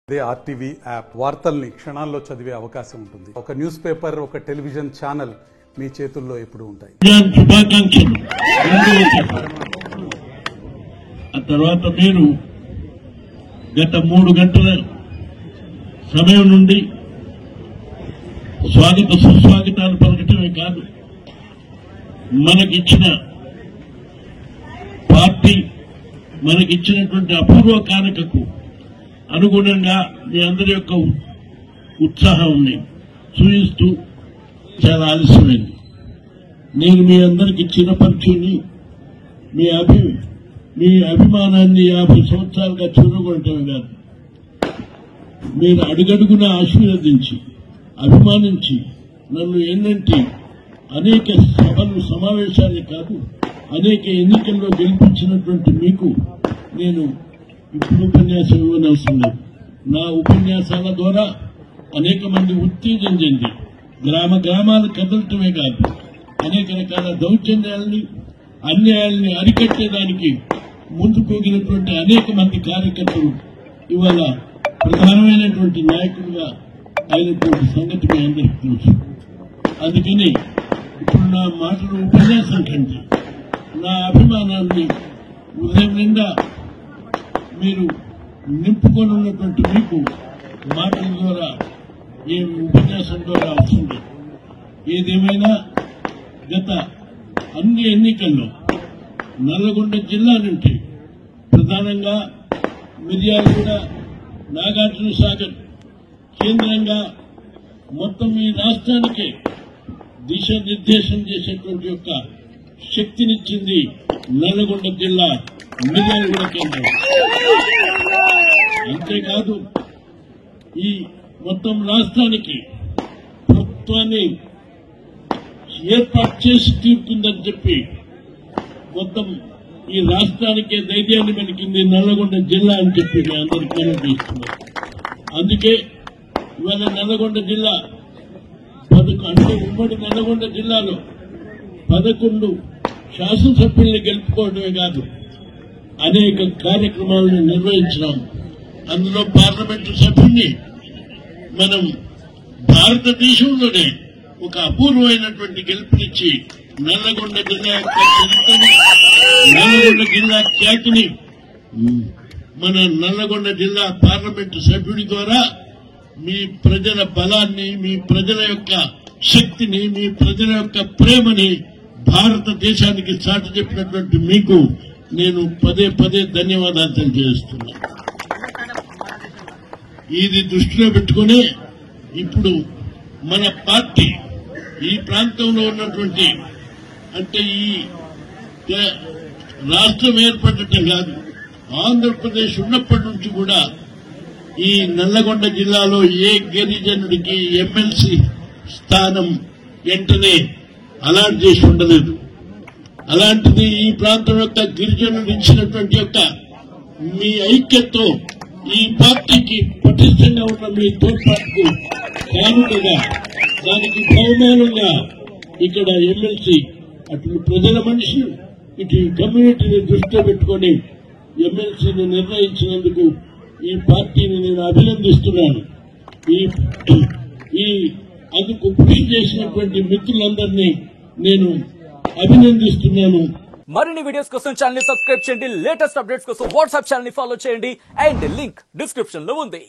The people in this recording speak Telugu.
అదే ఆర్టీవీ యాప్ వార్తల్ని క్షణాల్లో చదివే అవకాశం ఉంటుంది. ఒక న్యూస్ పేపర్, ఒక టెలివిజన్ ఛానల్ మీ చేతుల్లో ఎప్పుడు ఉంటాయి. శుభాకాంక్షలు. ఆ తర్వాత మీరు గత 3 గంటల సమయం నుండి స్వాగత సుస్వాగతాలు పలకటమే కాదు, మనకిచ్చిన పార్టీ మనకిచ్చినటువంటి అపూర్వ కానుకకు అనుగుణంగా మీ అందరి యొక్క ఉత్సాహాన్ని చూయిస్తూ చాలా ఆలస్యమైంది. నేను మీ అందరికి చిన్నపరిచుని మీ అభిమానాన్ని 50 సంవత్సరాలుగా చూరగొనటమే కాదు, మీరు అడుగడుగున ఆశీర్వదించి అభిమానించి నన్ను ఎన్నంటి అనేక సభలు సమావేశాలే కాదు అనేక ఎన్నికల్లో గెలిపించినటువంటి మీకు నేను ఇప్పుడు ఉపన్యాసం ఇవ్వనవసరం లేదు. నా ఉపన్యాసాల ద్వారా అనేక మంది ఉత్తేజం చెంది గ్రామాలు కదలటమే కాదు, అనేక రకాల దౌర్జన్యాలని అన్యాయాలని అరికట్టేదానికి ముందుకు పోగినటువంటి అనేక మంది కార్యకర్తలు ఇవాళ ప్రధానమైనటువంటి నాయకులుగా అయినటువంటి సంగతి మీ అందరికీ తెలుసు. అందుకని ఇప్పుడు నా మాటలు ఉపన్యాసం కంటే నా అభిమానాన్ని ఉదయం నిండా మీరు నింపుకొని ఉన్నటువంటి మీకు మాటల ద్వారా ఏ ఉపన్యాసం ద్వారా వస్తుంది. ఏదేమైనా గత అన్ని ఎన్నికల్లో నల్లగొండ జిల్లా నుండి ప్రధానంగా మిర్యాలగూడ, నాగార్జున సాగర్ కేంద్రంగా మొత్తం ఈ రాష్ట్రానికే దిశానిర్దేశం చేసేటువంటి యొక్క శక్తినిచ్చింది నల్లగొండ జిల్లా మిర్యాలగూడ కేంద్రం. అంతేకాదు ఈ మొత్తం రాష్ట్రానికి ప్రభుత్వాన్ని ఏర్పాటు చేసి తీరుతుందని చెప్పి మొత్తం ఈ రాష్ట్రానికే ధైర్యాన్ని పలికింది నల్లగొండ జిల్లా అని చెప్పి మీ అందరికీ తెలియజేస్తున్నారు. అందుకే ఇవాళ నల్లగొండ జిల్లా అంటే ఉమ్మడి నల్లగొండ జిల్లాలో 11 శాసనసభ్యుల్ని గెలుపుకోవడమే కాదు అనేక కార్యక్రమాలను నిర్వహించినాం. అందులో పార్లమెంటు సభ్యుల్ని మనం భారతదేశంలోనే ఒక అపూర్వమైనటువంటి గెలుపునిచ్చి నల్లగొండ జిల్లా యొక్క చరిత్రని, నల్లగొండ జిల్లా ఖ్యాతిని మన నల్లగొండ జిల్లా పార్లమెంటు సభ్యుడి ద్వారా మీ ప్రజల బలాన్ని, మీ ప్రజల యొక్క శక్తిని, మీ ప్రజల యొక్క ప్రేమని భారతదేశానికి చాటి చెప్పినటువంటి మీకు నేను పదే పదే ధన్యవాదాలు తెలియజేస్తున్నాను. ఇది దృష్టిలో పెట్టుకుని ఇప్పుడు మన పార్టీ ఈ ప్రాంతంలో ఉన్నటువంటి అంటే ఈ రాష్ట్రం ఏర్పడటం కాదు, ఆంధ్రప్రదేశ్ ఉన్నప్పటి నుంచి కూడా ఈ నల్లగొండ జిల్లాలో ఏ గిరిజనుడికి ఎమ్మెల్సీ స్థానం వెంటనే అలాట్ చేసి ఉండలేదు. అలాంటిది ఈ ప్రాంతం యొక్క గిరిజనులు ఇచ్చినటువంటి యొక్క మీ ఐక్యతతో ఈ పార్టీకి పటిష్టంగా ఉన్న మీ తోడ్పాటుకు కానుకగా దానికి బహుమానంగా ఇక్కడ ఎమ్మెల్సీ అటు ప్రజల మనిషి ఇటు కమ్యూనిటీని దృష్టిలో పెట్టుకుని ఎమ్మెల్సీని నిర్ణయించినందుకు ఈ పార్టీని నేను అభినందిస్తున్నాను. ఈ అందుకు కృషి చేసినటువంటి మిత్రులందరినీ నేను అభినందిస్తున్నాను. మరిన్ని వీడియోస్ కోసం ఛానల్ ని సబ్స్క్రైబ్ చేయండి. లేటెస్ట్ అప్డేట్స్ కోసం వాట్సాప్ ఛానల్ ని ఫాలో చేయండి. అండ్ లింక్ డిస్క్రిప్షన్ లో ఉంది.